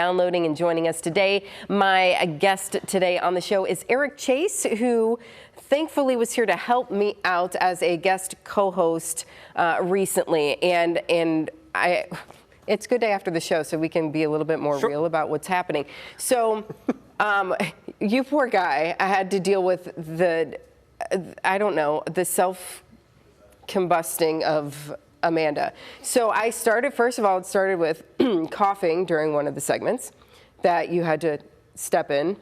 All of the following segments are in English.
Downloading and joining us today. My guest today on the show is Eric Chase, who thankfully was here to help me out as a guest co-host recently. And it's a good day after the show, so we can be a little bit more real about what's happening. So, you poor guy, I had to deal with the self-combusting of Amanda. So I started, first of all, it started with coughing during one of the segments that you had to step in.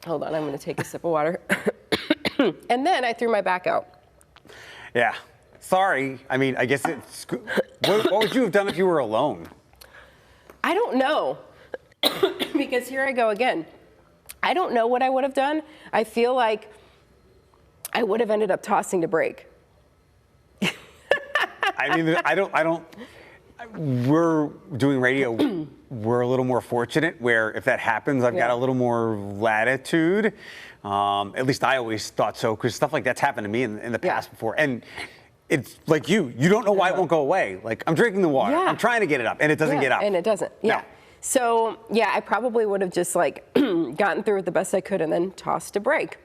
Hold on, I'm going to take a sip of water. And then I threw my back out. Yeah. Sorry. I mean, I guess it's... What would you have done if you were alone? I don't know. Because here I go again. I don't know what I would have done. I feel like I would have ended up tossing to break. I mean, I don't, we're doing radio, we're a little more fortunate where if that happens, I've got a little more latitude. At least I always thought so, because stuff like that's happened to me in the past before. And it's like you don't know why it won't go away. Like, I'm drinking the water, I'm trying to get it up, and it doesn't get up. And it doesn't, No. So, yeah, I probably would have just like gotten through it the best I could and then tossed to break.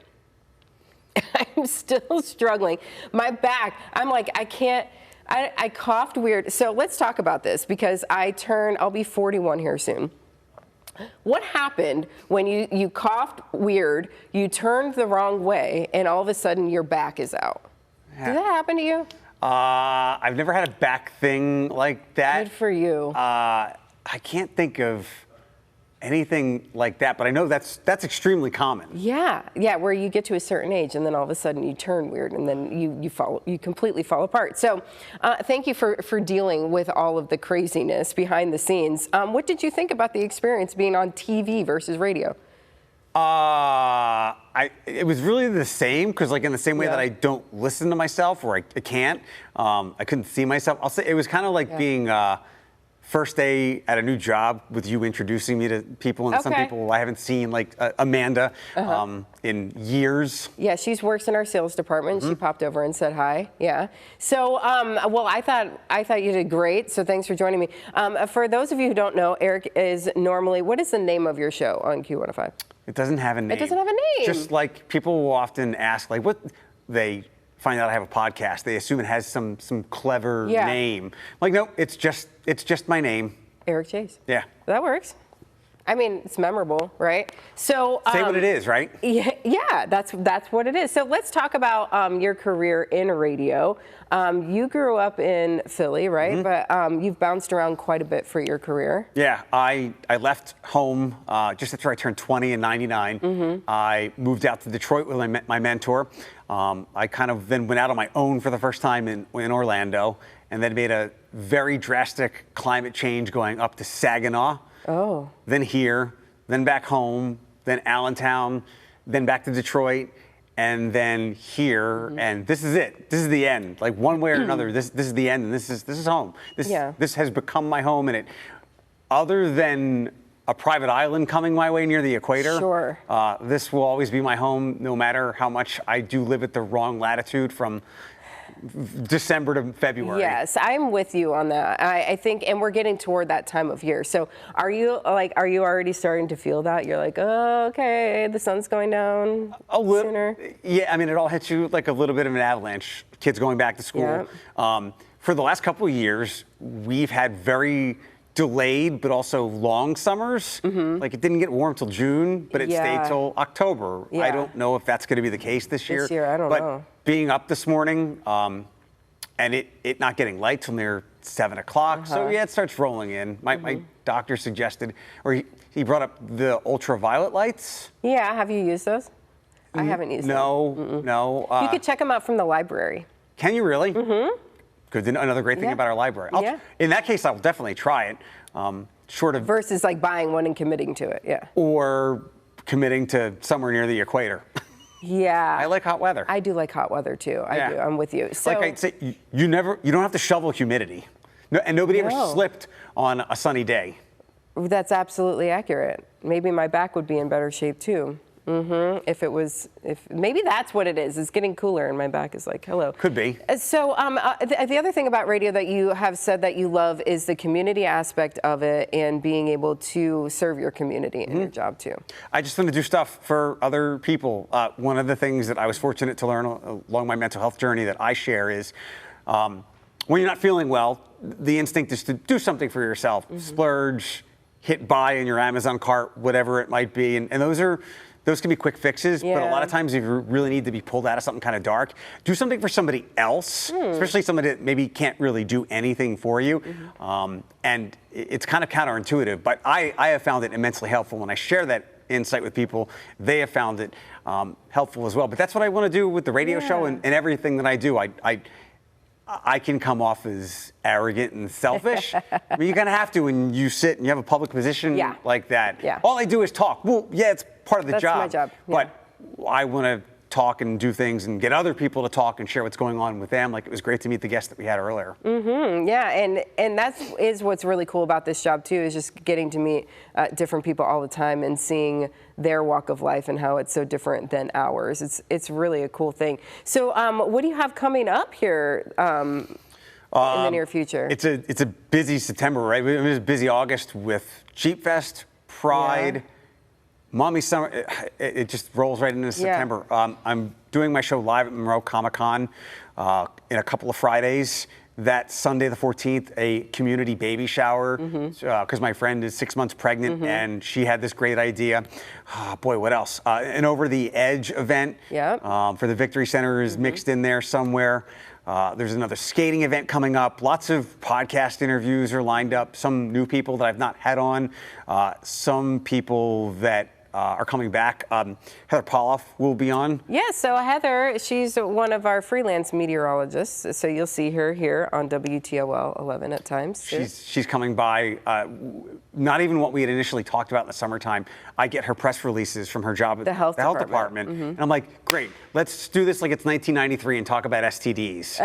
I'm still struggling. My back, I'm like, I can't. I coughed weird. So let's talk about this, because I'll be 41 here soon. What happened when you coughed weird, you turned the wrong way, and all of a sudden your back is out? Yeah. Did that happen to you? I've never had a back thing like that. Good for you. I can't think of anything like that, but I know that's extremely common. Yeah, where you get to a certain age and then all of a sudden you turn weird and then you completely fall apart. So thank you for dealing with all of the craziness behind the scenes. What did you think about the experience being on TV versus radio? It was really the same, because like in the same way that I don't listen to myself, or I can't, I couldn't see myself. I'll say it was kind of like being first day at a new job with you introducing me to people, and some people I haven't seen, like Amanda, in years. Yeah, she works in our sales department. She popped over and said hi. Yeah. So, well, I thought you did great. So thanks for joining me. For those of you who don't know, Eric is normally, what is the name of your show on Q105? It doesn't have a name. It doesn't have a name. Just like people will often ask, like, what they find out I have a podcast, they assume it has some clever name. Like, no, it's just my name. Eric Chase. Yeah. That works. I mean, it's memorable, right? So say what it is, right? Yeah, that's what it is. So let's talk about your career in radio. You grew up in Philly, right? But you've bounced around quite a bit for your career. Yeah, I left home just after I turned 20 in '99. I moved out to Detroit with my mentor. I kind of then went out on my own for the first time in Orlando, and then made a very drastic climate change going up to Saginaw. Then here, then back home, then Allentown, then back to Detroit, and then here, and this is it. This is the end. Like, one way or another, this is the end, and this is home. This has become my home, and other than a private island coming my way near the equator, this will always be my home, no matter how much I do live at the wrong latitude from December to February. Yes, I'm with you on that. I think, and we're getting toward that time of year. So are you already starting to feel that? You're like, oh, okay, the sun's going down sooner? Yeah, I mean, it all hits you like a little bit of an avalanche. Kids going back to school. For the last couple of years, we've had very delayed but also long summers. Like, it didn't get warm till June, but it stayed till October. I don't know if that's going to be the case this year. I don't know. Being up this morning, and it not getting light till near 7 o'clock. So yeah, it starts rolling in. My doctor suggested, or he brought up the ultraviolet lights. Yeah, have you used those? I haven't used them. No. You could check them out from the library. Can you really? Good. Another great thing about our library. In that case, I'll definitely try it. Short of versus like buying one and committing to it. Or committing to somewhere near the equator. I like hot weather. I do like hot weather too. I do. I'm with you. So, like I'd say, you don't have to shovel humidity. And nobody ever slipped on a sunny day. That's absolutely accurate. Maybe my back would be in better shape too. If maybe that's what it is. It's getting cooler, and my back is like, hello. Could be. So the other thing about radio that you have said that you love is the community aspect of it and being able to serve your community in your job too. I just want to do stuff for other people. One of the things that I was fortunate to learn along my mental health journey that I share is when you're not feeling well, the instinct is to do something for yourself. Splurge, hit buy in your Amazon cart, whatever it might be. And those can be quick fixes, but a lot of times if you really need to be pulled out of something kind of dark, do something for somebody else, especially somebody that maybe can't really do anything for you. And it's kind of counterintuitive, but I have found it immensely helpful when I share that insight with people. They have found it helpful as well. But that's what I want to do with the radio show and everything that I do. I can come off as arrogant and selfish. I mean, you kind of have to when you sit and you have a public position like that. All I do is talk. Well, yeah, it's part of the job. That's my job. But I want to talk and do things and get other people to talk and share what's going on with them. Like it was great to meet the guest that we had earlier. Yeah, and that is what's really cool about this job too, is just getting to meet different people all the time and seeing their walk of life and how it's so different than ours. It's really a cool thing. So what do you have coming up here in the near future? It's a busy September, right? It was a busy August with Cheap Fest, Pride, Mommy Summer. It just rolls right into September. I'm doing my show live at Monroe Comic-Con in a couple of Fridays. That Sunday the 14th, a community baby shower, because my friend is 6 months pregnant and she had this great idea. Oh, boy, what else? An Over the Edge event for the Victory Center is mixed in there somewhere. There's another skating event coming up. Lots of podcast interviews are lined up. Some new people that I've not had on. Some people that are coming back. Heather Poloff will be on. Yeah, so Heather, she's one of our freelance meteorologists, so you'll see her here on WTOL 11 at times. She's coming by. Not even what we had initially talked about in the summertime. I get her press releases from her job at the health department. And I'm like, great, let's do this like it's 1993 and talk about STDs.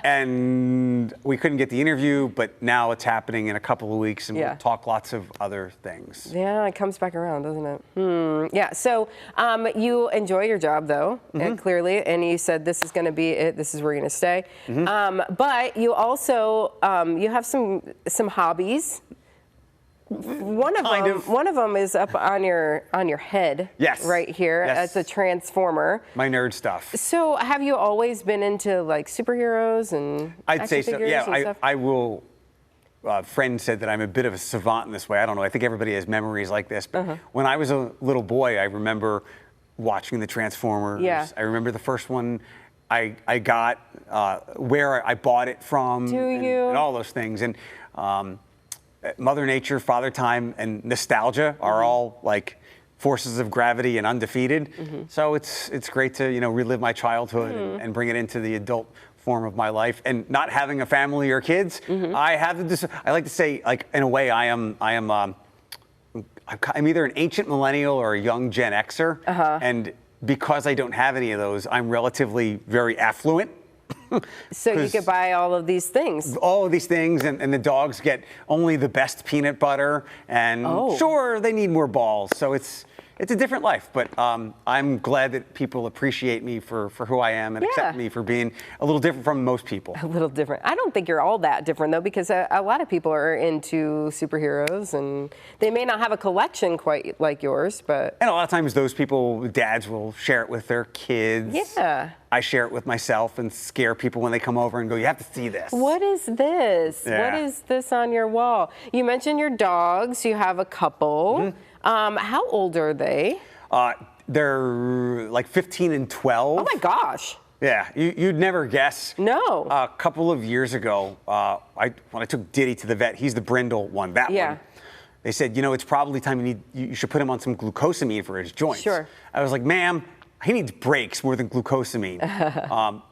And we couldn't get the interview, but now it's happening in a couple of weeks, and we'll talk lots of other things. Yeah, it comes back around, doesn't it? Yeah, so you enjoy your job, though, clearly, and you said this is going to be it, this is where you're going to stay. But you also, you have some hobbies. One of them is up on your head, right here. It's a transformer. My nerd stuff. So have you always been into like superheroes and I'd say so. Yeah, I will. A friend said that I'm a bit of a savant in this way. I don't know. I think everybody has memories like this. But when I was a little boy, I remember watching the Transformers. I remember the first one I got, where I bought it from, and all those things. And Mother Nature, Father Time, and nostalgia are all like forces of gravity and undefeated. So it's great to relive my childhood and bring it into the adult form of my life. And not having a family or kids, I like to say, like, in a way, I'm either an ancient millennial or a young Gen Xer. And because I don't have any of those, I'm relatively very affluent. So you could buy all of these things. All of these things, and the dogs get only the best peanut butter, and sure, they need more balls. So it's a different life, but I'm glad that people appreciate me for who I am and accept me for being a little different from most people. A little different. I don't think you're all that different, though, because a lot of people are into superheroes, and they may not have a collection quite like yours, but... And a lot of times those people, dads will share it with their kids. Yeah. I share it with myself and scare people when they come over and go, you have to see this. What is this? Yeah. What is this on your wall? You mentioned your dogs. You have a couple. How old are they? They're like 15 and 12. Oh my gosh. Yeah, you'd never guess. No. A couple of years ago, when I took Diddy to the vet, he's the brindle one, that one. They said, it's probably time you should put him on some glucosamine for his joints. Sure. I was like, ma'am, he needs breaks more than glucosamine.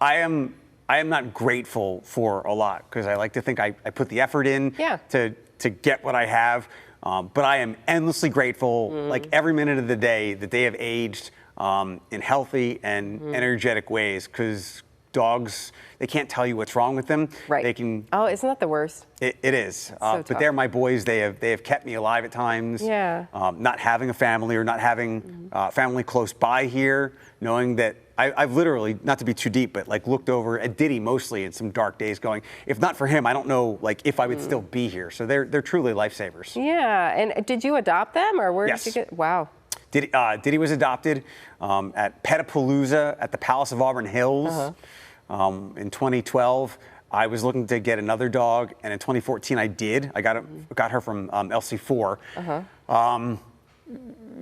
I am not grateful for a lot because I like to think I put the effort in to get what I have. But I am endlessly grateful, like every minute of the day, that they have aged in healthy and energetic ways, because dogs, they can't tell you what's wrong with them. Right. They can. Oh, isn't that the worst? It is. tough. But they're my boys. They have kept me alive at times. Yeah. Not having a family or not having family close by here, knowing that I've literally, not to be too deep, but like looked over at Diddy mostly in some dark days going, if not for him, I don't know like if I would still be here. So they're truly lifesavers. Yeah. And did you adopt them, or where Yes. did you get? Wow. Diddy was adopted at Petapalooza at the Palace of Auburn Hills in 2012. I was looking to get another dog, and in 2014 I did. I got her from LC4.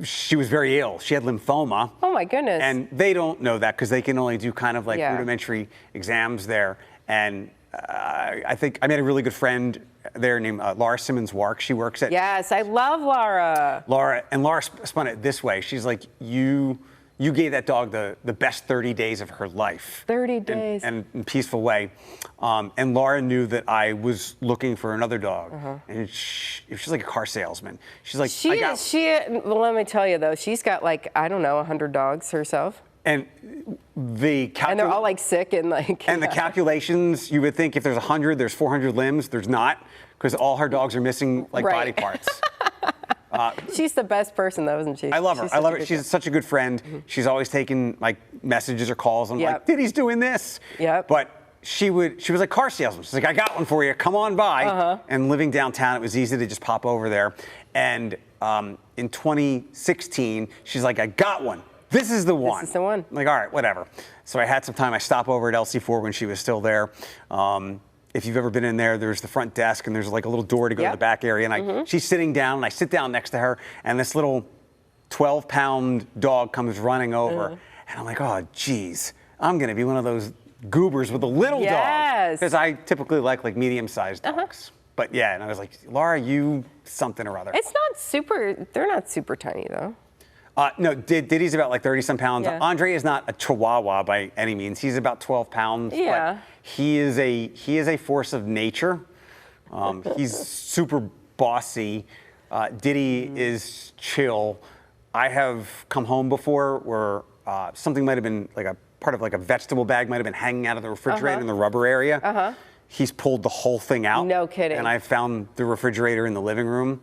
She was very ill. She had lymphoma. Oh my goodness. And they don't know that because they can only do kind of like Yeah. rudimentary exams there. And I think I made a really good friend there named Laura Simmons-Wark. She works at Yes, I love Laura. Laura spun it this way. She's like, you gave that dog the best 30 days of her life. 30 days. And in a peaceful way. And Laura knew that I was looking for another dog. And she's like a car salesman. She's like, Well, let me tell you though, she's got like, I don't know, 100 dogs herself. And And they're all like sick and like. And the calculations, you would think if there's 100, there's 400 limbs. There's not, because all her dogs are missing like body parts. She's the best person though, isn't she? I love her. I love her. She's such a good friend. She's always taking like messages or calls. I'm like, Diddy's doing this. Yep. But she was like car salesman. She's like, I got one for you. Come on by. And living downtown, it was easy to just pop over there. And in 2016, she's like, I got one. This is the one. This is the one. I'm like, all right, whatever. So I had some time. I stop over at LC4 when she was still there. If you've ever been in there, there's the front desk and there's like a little door to go to the back area. And she's sitting down and I sit down next to her and this little 12-pound dog comes running over. And I'm like, oh, geez, I'm going to be one of those goobers with a little dog. Because I typically like medium-sized dogs. But yeah, and I was like, Laura, you something or other. It's not super, they're not super tiny though. No, Diddy's about like 30-some pounds. Yeah. Andre is not a chihuahua by any means. He's about 12 pounds. Yeah. But he is a force of nature. He's super bossy. Diddy is chill. I have come home before where something might have been like a part of like a vegetable bag might have been hanging out of the refrigerator in the rubber area. He's pulled the whole thing out. No kidding. And I found the refrigerator in the living room.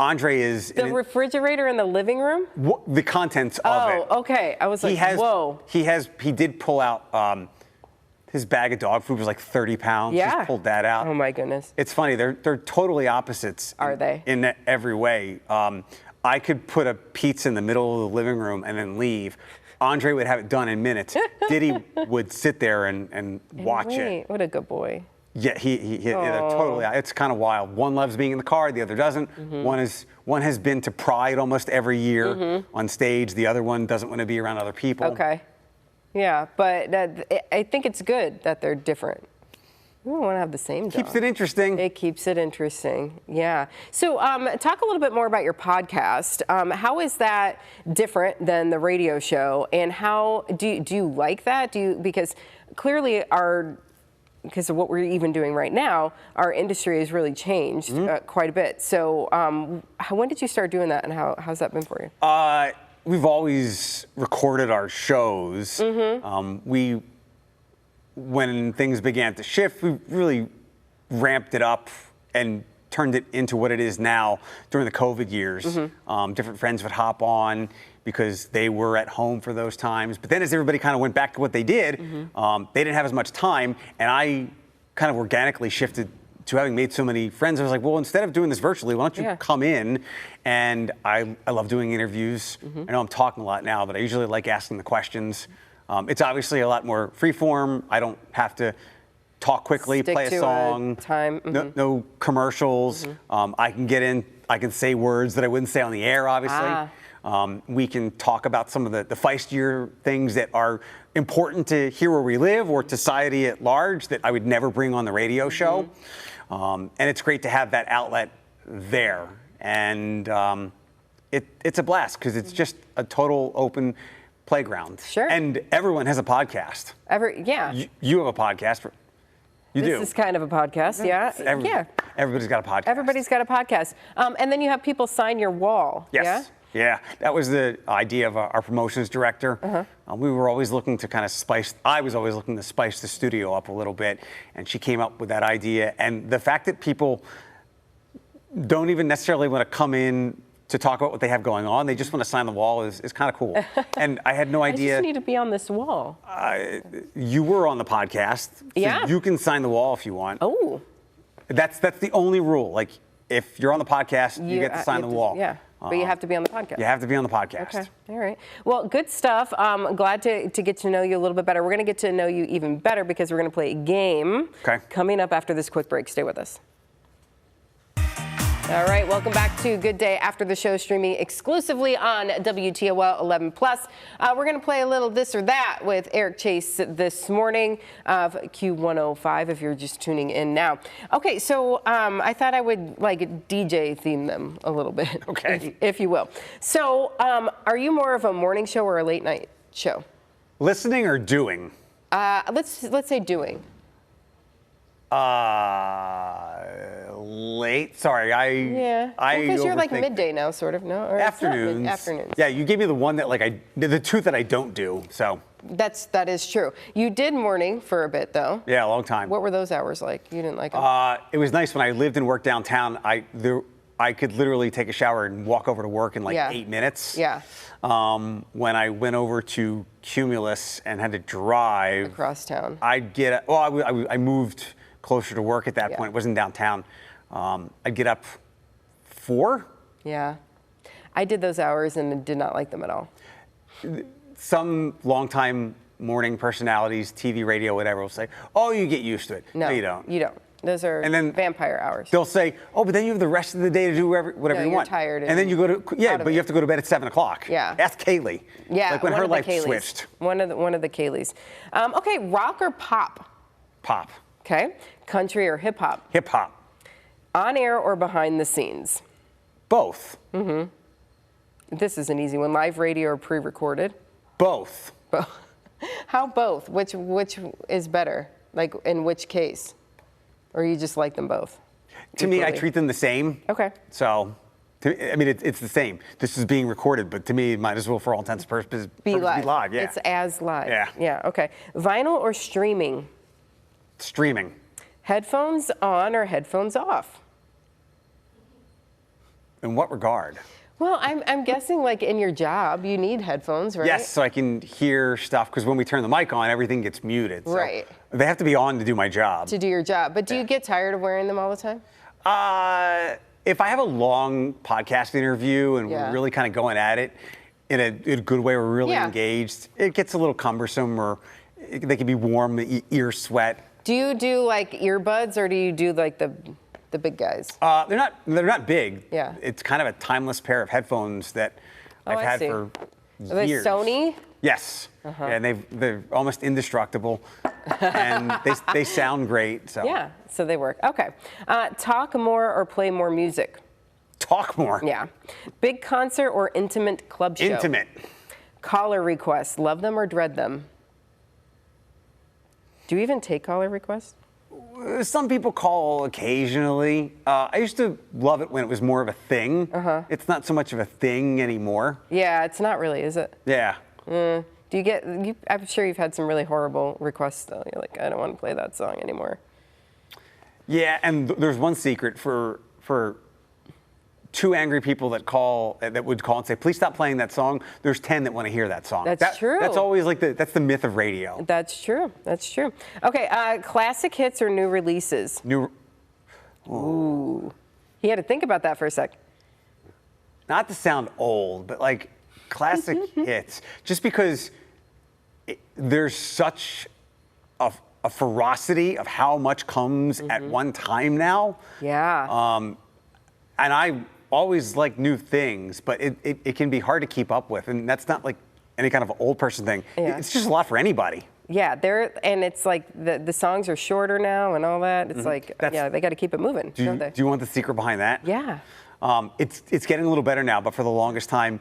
Andre is the refrigerator in the living room. The contents of it. Oh, okay. I was like, whoa. He did pull out his bag of dog food was like 30 pounds. Yeah. He's pulled that out. Oh my goodness. It's funny. They're totally opposites. Are they? In every way. I could put a pizza in the middle of the living room and then leave. Andre would have it done in minutes. Diddy would sit there and watch it. What a good boy. Yeah, they're totally. It's kind of wild. One loves being in the car, the other doesn't. One has been to Pride almost every year on stage. The other one doesn't want to be around other people. Okay. Yeah, but I think it's good that they're different. We don't want to have the same dog. Keeps it interesting. It keeps it interesting. Yeah. So talk a little bit more about your podcast. How is that different than the radio show? And how do you like that? Because clearly because of what we're even doing right now, our industry has really changed quite a bit. So when did you start doing that and how's that been for you? We've always recorded our shows. When things began to shift, we really ramped it up and turned it into what it is now during the COVID years. Different friends would hop on because they were at home for those times. But then as everybody kind of went back to what they did, they didn't have as much time. And I kind of organically shifted to having made so many friends. I was like, well, instead of doing this virtually, why don't you come in? And I love doing interviews. I know I'm talking a lot now, but I usually like asking the questions. It's obviously a lot more freeform. I don't have to talk quickly, play a song. No commercials. I can get in, I can say words that I wouldn't say on the air, obviously. We can talk about some of the feistier things that are important to here where we live or to society at large that I would never bring on the radio show. And it's great to have that outlet there. And it's a blast because it's just a total open playground. Sure. And everyone has a podcast. You have a podcast. This is kind of a podcast, Everybody's got a podcast. Everybody's got a podcast. And then you have people sign your wall. Yes. Yeah? Yeah, that was the idea of our promotions director. We were always looking to kind of I was always looking to spice the studio up a little bit, and she came up with that idea. And the fact that people don't even necessarily want to come in to talk about what they have going on, they just want to sign the wall is kind of cool. And I had no idea. I just need to be on this wall. You were on the podcast, so Yeah. you can sign the wall if you want. Oh. That's the only rule. Like, if you're on the podcast, you get to sign the wall. Yeah, but you have to be on the podcast. You have to be on the podcast. Okay, all right. Well, good stuff. Glad to get to know you a little bit better. We're going to get to know you even better because we're going to play a game coming up after this quick break. Stay with us. All right, welcome back to Good Day After the Show, streaming exclusively on WTOL 11+. We're going to play a little this or that with Eric Chase this morning of Q105 if you're just tuning in now. Okay, so I thought I would like DJ theme them a little bit, okay, if you will. So are you more of a morning show or a late night show? Listening or doing? Let's say doing. Late. Sorry, because you're like midday now, sort of. No, or afternoons. Afternoons. Yeah, you gave me the one that the two that I don't do. So that is true. You did morning for a bit though. Yeah, a long time. What were those hours like? You didn't like them? It was nice when I lived and worked downtown. I could literally take a shower and walk over to work in 8 minutes. Yeah. When I went over to Cumulus and had to drive across town, I moved closer to work at that point. It wasn't downtown. I'd get up 4. Yeah. I did those hours and did not like them at all. Some longtime morning personalities, TV, radio, whatever, will say, "Oh, you get used to it." No, you don't. You don't. Those are vampire hours. They'll say, "Oh, but then you have the rest of the day to do whatever you want." You're tired. And then you go to but you have to go to bed at 7 o'clock. Yeah. Ask Kaylee. Yeah. Like when her life switched. One of the Kayleys. Okay, rock or pop? Pop. Okay. Country or hip hop? Hip hop. On air or behind the scenes? Both. This is an easy one. Live radio or pre-recorded? Both. How both? Which is better? Like in which case? Or you just like them both? To me, I treat them the same. Okay. So, it's the same. This is being recorded, but to me, it might as well, for all intents and purposes, be live. Yeah. It's as live. Yeah. Yeah. Okay. Vinyl or streaming? Streaming. Headphones on or headphones off? In what regard? Well, I'm guessing like in your job, you need headphones, right? Yes, so I can hear stuff, because when we turn the mic on, everything gets muted. So right. They have to be on to do my job. To do your job. But do you get tired of wearing them all the time? If I have a long podcast interview and we're really kind of going at it in a good way, we're really engaged, it gets a little cumbersome, or they can be warm, ear sweat. Do you do like earbuds, or do you do like the big guys? They're not big. Yeah. It's kind of a timeless pair of headphones that I've had for years. Are they Sony? Yes. And they're almost indestructible, and they sound great. So. Yeah, so they work. Okay. Talk more or play more music? Talk more. Yeah. Big concert or intimate club show? Intimate. Caller requests, love them or dread them? Do you even take caller requests? Some people call occasionally. I used to love it when it was more of a thing. It's not so much of a thing anymore. Yeah, it's not really, is it? Yeah. Do you get? I'm sure you've had some really horrible requests though. You're like, I don't want to play that song anymore. Yeah, and there's one secret for 2 angry people that would call and say, "Please stop playing that song." There's 10 that want to hear that song. That's true. That's always that's the myth of radio. That's true. That's true. Okay, classic hits or new releases? Ooh. He had to think about that for a sec. Not to sound old, but like classic hits. Just because there's such a ferocity of how much comes at one time now. Yeah. And I always like new things, but it can be hard to keep up with, and that's not like any kind of old person thing. Yeah. It's just a lot for anybody. Yeah, and it's like the songs are shorter now and all that. It's like, they got to keep it moving, don't they? Do you want the secret behind that? Yeah. It's getting a little better now, but for the longest time,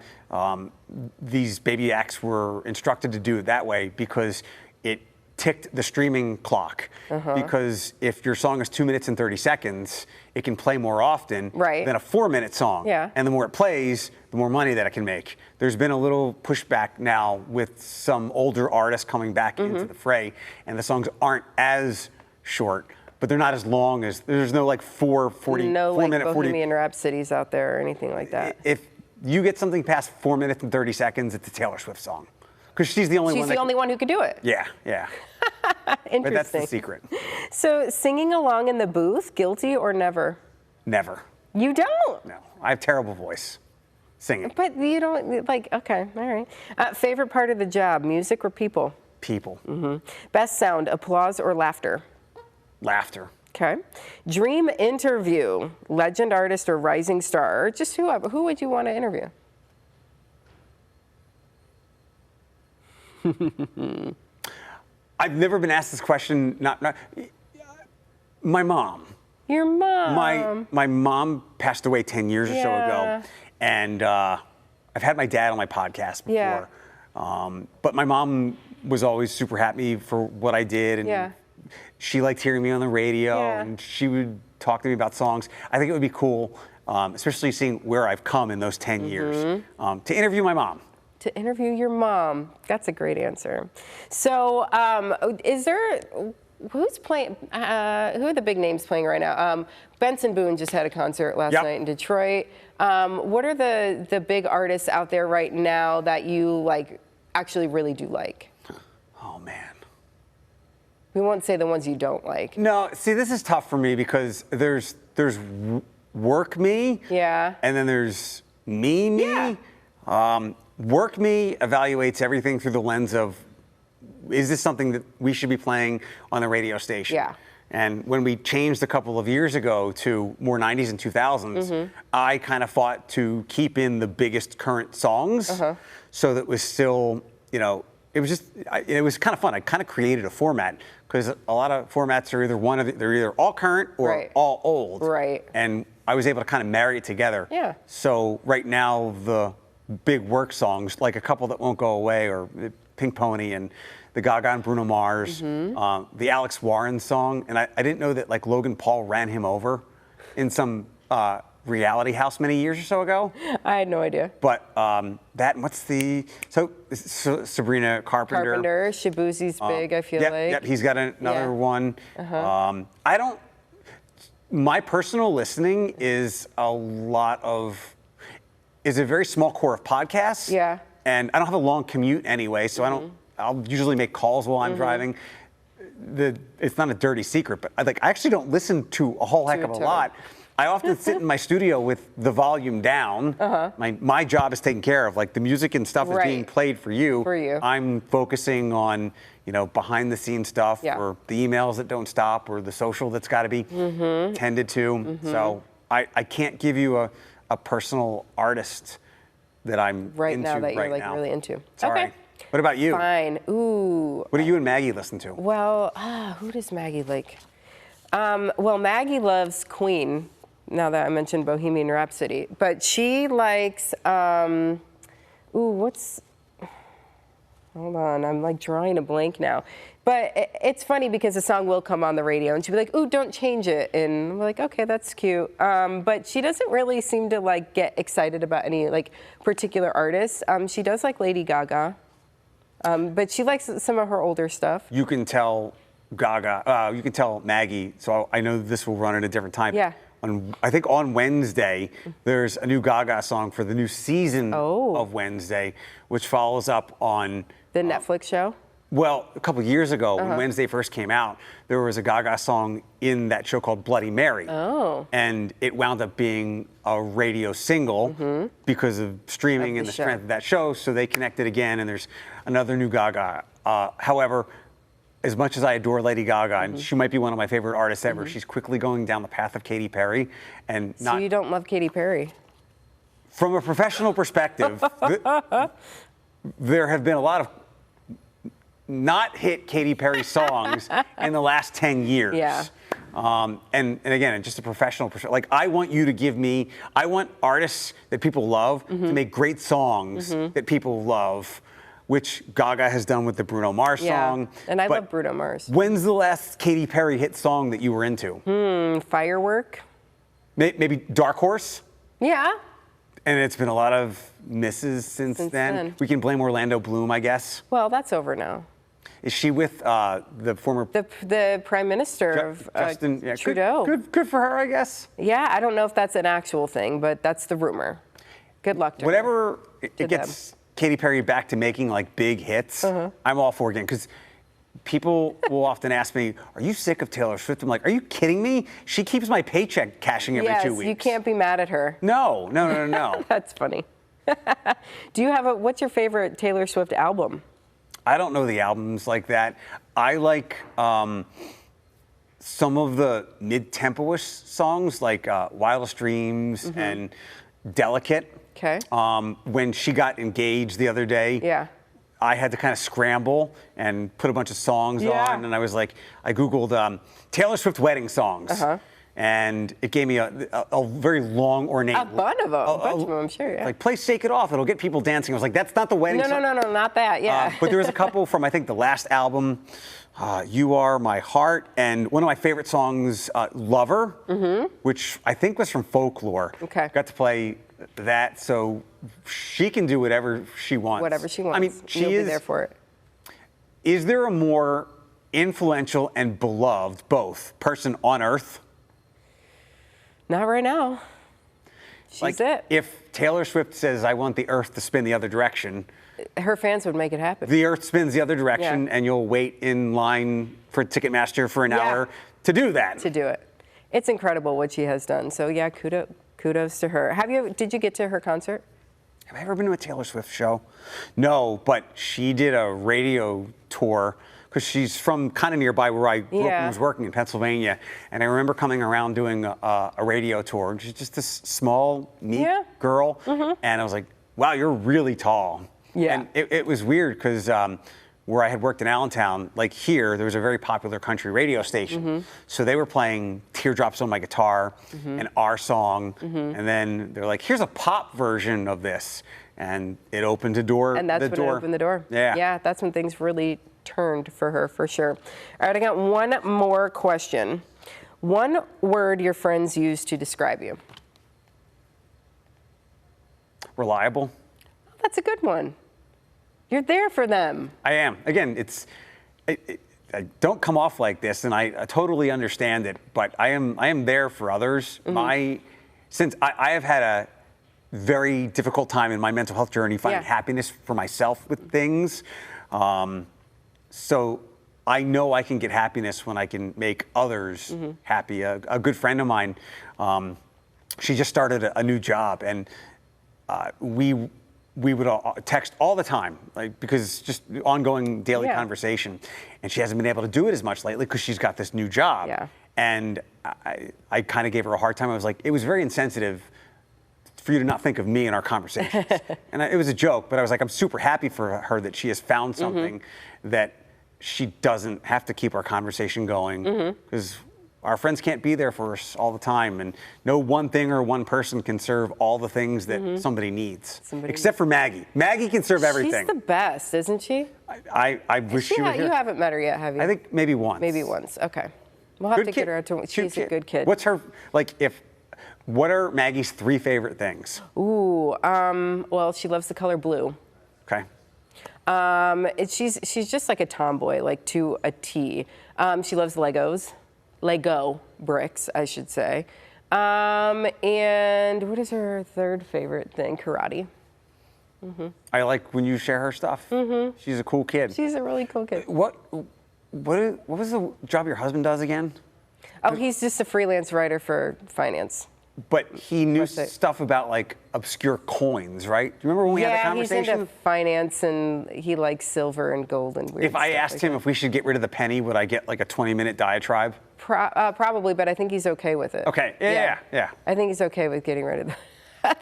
these baby acts were instructed to do it that way because it ticked the streaming clock because if your song is 2 minutes and 30 seconds, it can play more often than a 4-minute song. Yeah. And the more it plays, the more money that it can make. There's been a little pushback now with some older artists coming back into the fray, and the songs aren't as short, but they're not as long as, there's no like 4-minute, Bohemian Rhapsodies out there or anything like that. If you get something past 4 minutes and 30 seconds, it's a Taylor Swift song. Because she's the only one. She's the only one who could do it. Yeah, yeah. Interesting. But that's the secret. So singing along in the booth, guilty or never? Never. You don't? No, I have terrible voice. Singing. But you don't, like, okay, all right. Favorite part of the job, music or people? People. Best sound, applause or laughter? Laughter. Okay. Dream interview, legend, artist, or rising star, or just whoever. Who would you want to interview? I've never been asked this question. My mom. Your mom. My mom passed away 10 years or so ago, and I've had my dad on my podcast before. Yeah. But my mom was always super happy for what I did, and she liked hearing me on the radio, and she would talk to me about songs. I think it would be cool, especially seeing where I've come in those 10 years, to interview my mom. To interview your mom. That's a great answer. So, is there, who's playing, who are the big names playing right now? Benson Boone just had a concert last night in Detroit. What are the big artists out there right now that you like, actually really do like? Oh man. We won't say the ones you don't like. No, see, this is tough for me because there's work me. Yeah. And then there's me. Yeah. Work me evaluates everything through the lens of, is this something that we should be playing on the radio station? Yeah. And when we changed a couple of years ago to more 90s and 2000s, I kind of fought to keep in the biggest current songs so that it was still, you know, it was kind of fun. I kind of created a format because a lot of formats are either they're either all current or all old. Right. And I was able to kind of marry it together. Yeah. So right now the big work songs, like a couple that won't go away, or Pink Pony and the Gaga and Bruno Mars, the Alex Warren song, and I didn't know that like Logan Paul ran him over in some reality house many years or so ago. I had no idea. But Sabrina Carpenter. Shabuzi's big, I feel like. Yep, he's got another one. My personal listening is is a very small core of podcasts. Yeah. And I don't have a long commute anyway, so I'll usually make calls while I'm driving. It's not a dirty secret, but I actually don't listen to a whole heck of a lot. I often sit in my studio with the volume down. My job is taken care of. Like the music and stuff is being played for you. I'm focusing on, you know, behind the scenes stuff, or the emails that don't stop, or the social that's got to be tended to. So I can't give you a personal artist that I'm into right now that you're like really into. Sorry. Okay. What about you? Fine. Ooh. What do you and Maggie listen to? Well, who does Maggie like? Well, Maggie loves Queen, now that I mentioned Bohemian Rhapsody. But she likes, hold on, I'm like drawing a blank now. But it's funny because the song will come on the radio and she'll be like, ooh, don't change it. And we're like, okay, that's cute. But she doesn't really seem to like get excited about any like particular artists. She does like Lady Gaga. But she likes some of her older stuff. You can tell Gaga, you can tell Maggie, so I know this will run at a different time. Yeah. I think on Wednesday, there's a new Gaga song for the new season of Wednesday, which follows up on the Netflix show? Well, a couple years ago, when Wednesday first came out, there was a Gaga song in that show called Bloody Mary. Oh. And it wound up being a radio single because of streaming and the strength of that show. So they connected again, and there's another new Gaga. However, as much as I adore Lady Gaga, and she might be one of my favorite artists ever, she's quickly going down the path of Katy Perry. And so you don't love Katy Perry? From a professional perspective, there have been a lot of not hit Katy Perry songs in the last 10 years. Yeah. And again, just a professional perspective. Like, I want you to give me, I want artists that people love to make great songs that people love which Gaga has done with the Bruno Mars song. And I But love Bruno Mars. When's the last Katy Perry hit song that you were into? Firework. Maybe Dark Horse? Yeah. And it's been a lot of misses since then. We can blame Orlando Bloom, I guess. Well, that's over now. Is she with the former The Prime Minister of Justin Trudeau? Good for her, I guess. Yeah, I don't know if that's an actual thing, but that's the rumor. Good luck to her. Whatever it gets Katy Perry back to making like big hits, I'm all for it again. Because people will often ask me, "Are you sick of Taylor Swift?" I'm like, "Are you kidding me? She keeps my paycheck cashing every 2 weeks." You can't be mad at her. No. That's funny. Do you have what's your favorite Taylor Swift album? I don't know the albums like that. I like some of the mid-tempo-ish songs like Wildest Dreams and Delicate. Okay. When she got engaged the other day, I had to kind of scramble and put a bunch of songs on, and I was like, I Googled Taylor Swift wedding songs. And it gave me a very long, ornate. A bunch of them, I'm sure. Yeah. Like, play Shake It Off. It'll get people dancing. I was like, that's not the wedding song. No, not that. Yeah. But there was a couple from, I think, the last album, You Are My Heart, and one of my favorite songs, Lover, which I think was from Folklore. Okay. Got to play that, so she can do whatever she wants. Whatever she wants. I mean, She'll be there for it. Is there a more influential and beloved, both, person on earth? Not right now. She's it. If Taylor Swift says, I want the earth to spin the other direction, her fans would make it happen. the earth spins the other direction, and you'll wait in line for Ticketmaster for an hour to do that. To do it. It's incredible what she has done. So yeah, kudos to her. Did you get to her concert? Have I ever been to a Taylor Swift show? No, but she did a radio tour because she's from kind of nearby where I grew up and was working in Pennsylvania. And I remember coming around doing a radio tour. She's just this small, neat girl. And I was like, wow, you're really tall. Yeah. And it was weird because where I had worked in Allentown, like here, there was a very popular country radio station. So they were playing Teardrops on My Guitar and our song. And then they're like, here's a pop version of this. And it opened a door. And that's when it opened the door. Yeah. Yeah, that's when things really turned for her, for sure. All right, I got one more question. One word your friends use to describe you. Reliable. That's a good one. You're there for them. I am. Again, I don't come off like this, and I totally understand it, but I am there for others. Since I have had a very difficult time in my mental health journey finding happiness for myself with things. So I know I can get happiness when I can make others happy. A good friend of mine, she just started a new job, and we would text all the time, like, because just ongoing daily conversation. And she hasn't been able to do it as much lately because she's got this new job. Yeah. And I kind of gave her a hard time. I was like, it was very insensitive for you to not think of me in our conversations. And it was a joke, but I was like, I'm super happy for her that she has found something that she doesn't have to keep our conversation going, because our friends can't be there for us all the time, and no one thing or one person can serve all the things that somebody needs. Except for Maggie. Maggie can serve everything. She's the best, isn't she? I wish she were here. You haven't met her yet, have you? I think maybe once. Maybe once. Okay. We'll have to get her out to. She's a good kid. What's her what are Maggie's 3 favorite things? Ooh, well, she loves the color blue. Okay. She's just like a tomboy, like to a T. She loves Lego bricks, I should say. And what is her 3rd favorite thing? Karate. I like when you share her stuff. She's a cool kid. She's a really cool kid. What was the job your husband does again? Oh, he's just a freelance writer for finance. But he knew stuff about like obscure coins, right? Do you remember when we had that conversation? Yeah, he's into finance, and he likes silver and gold and weird stuff. If I asked him that. if we should get rid of the penny, would I get like a 20-minute diatribe? Probably, but I think he's okay with it. Okay, yeah. I think he's okay with getting rid of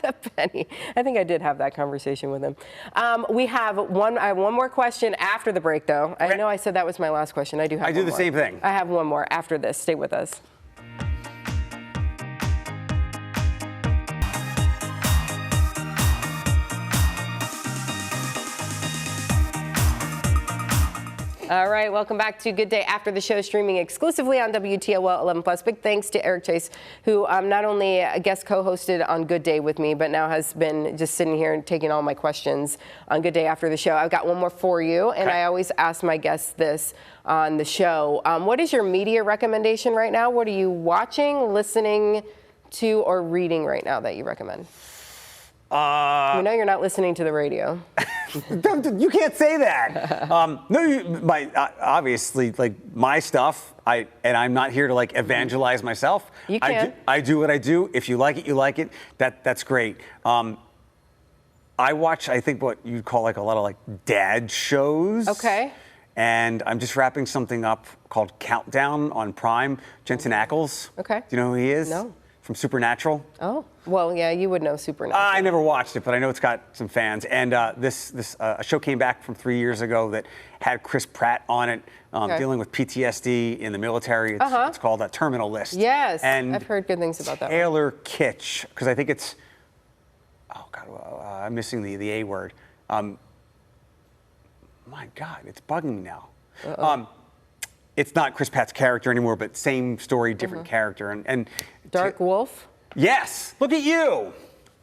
the penny. I think I did have that conversation with him. I have one more question after the break, though. Okay. I know I said that was my last question. I do have one more. I do the same thing. I have one more after this. Stay with us. All right, welcome back to Good Day After the Show, streaming exclusively on WTOL 11+. Big thanks to Eric Chase, who not only guest co-hosted on Good Day with me, but now has been just sitting here and taking all my questions on Good Day After the Show. I've got one more for you, and I always ask my guests this on the show. What is your media recommendation right now? What are you watching, listening to, or reading right now that you recommend? You know you're not listening to the radio. You can't say that. Obviously, like my stuff. I'm not here to like evangelize myself. You can. I do what I do. If you like it, you like it. That's great. I watch, I think, what you'd call like a lot of like dad shows. Okay. And I'm just wrapping something up called Countdown on Prime. Jensen Ackles. Okay. Do you know who he is? No. From Supernatural. Oh, well, yeah, you would know Supernatural. I never watched it, but I know it's got some fans. And this show came back from 3 years ago that had Chris Pratt on it, dealing with PTSD in the military. It's called Terminal List. Yes, and I've heard good things about that. Taylor Kitsch, because I think it's, oh God, I'm missing the A word. My God, it's bugging me now. It's not Chris Pratt's character anymore, but same story, different character. And Dark Wolf? Yes, look at you.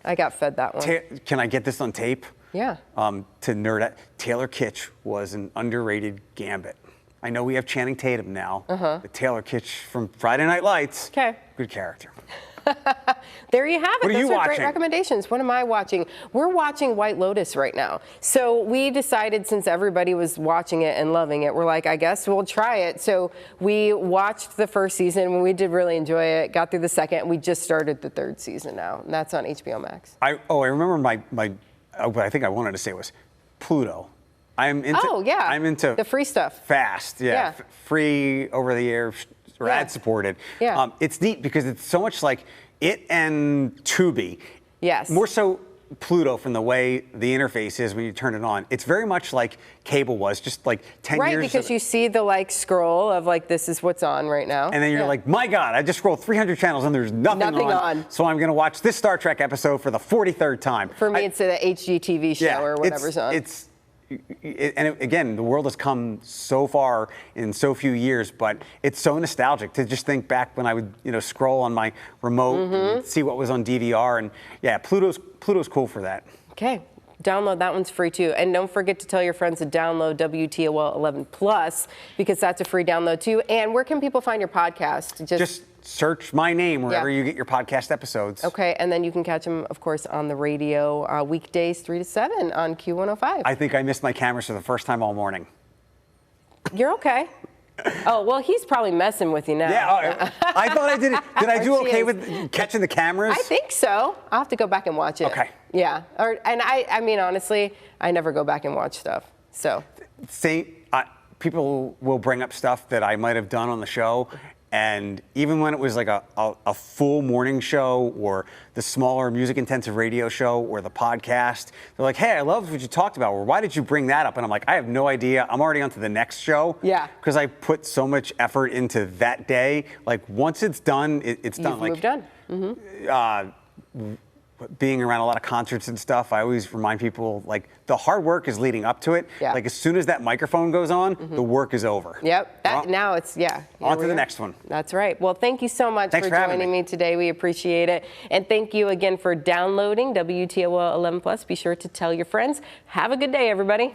I got fed that one. Can I get this on tape? Yeah. To nerd out, Taylor Kitsch was an underrated Gambit. I know we have Channing Tatum now, but Taylor Kitsch from Friday Night Lights, good character. There you have it. What are you Those are watching? Great recommendations. What am I watching? We're watching White Lotus right now. So we decided, since everybody was watching it and loving it, we're like, I guess we'll try it. So we watched the first season and we did really enjoy it. Got through the second. And we just started the third season now, and that's on HBO Max. I remember what I think I wanted to say was Pluto. I'm into the free stuff. Fast, free, over the air, or ad supported. Yeah. It's neat because it's so much like it and Tubi. Yes. More so Pluto from the way the interface is when you turn it on. It's very much like cable was, just like 10 years. Right, because you see the like scroll of like, this is what's on right now. And then you're like, my God, I just scrolled 300 channels and there's nothing on. So I'm going to watch this Star Trek episode for the 43rd time. For me, it's the HGTV show or whatever's on. Again, the world has come so far in so few years, but it's so nostalgic to just think back when I would, scroll on my remote and see what was on DVR. And yeah, Pluto's cool for that. Okay. Download, that one's free too. And don't forget to tell your friends to download WTOL 11+, because that's a free download too. And where can people find your podcast? Just search my name wherever you get your podcast episodes. Okay, and then you can catch them, of course, on the radio weekdays 3 to 7 on Q105. I think I missed my cameras for the first time all morning. You're okay. Oh, well, he's probably messing with you now. Yeah, I thought I did it. Did I do okay with catching the cameras? I think so. I'll have to go back and watch it. Okay. Yeah, and I mean, honestly, I never go back and watch stuff, so. People will bring up stuff that I might have done on the show, and even when it was like a full morning show or the smaller music-intensive radio show or the podcast, they're like, hey, I love what you talked about. Or why did you bring that up? And I'm like, I have no idea. I'm already on to the next show. Yeah. Because I put so much effort into that day. Like, once it's done, it's done. You've moved on. Being around a lot of concerts and stuff, I always remind people, like, the hard work is leading up to it. Yeah. Like, as soon as that microphone goes on, the work is over. Yep. Now it's, on to the next one. That's right. Well, thank you so much for joining me today. We appreciate it. And thank you again for downloading WTOL 11+. Be sure to tell your friends. Have a good day, everybody.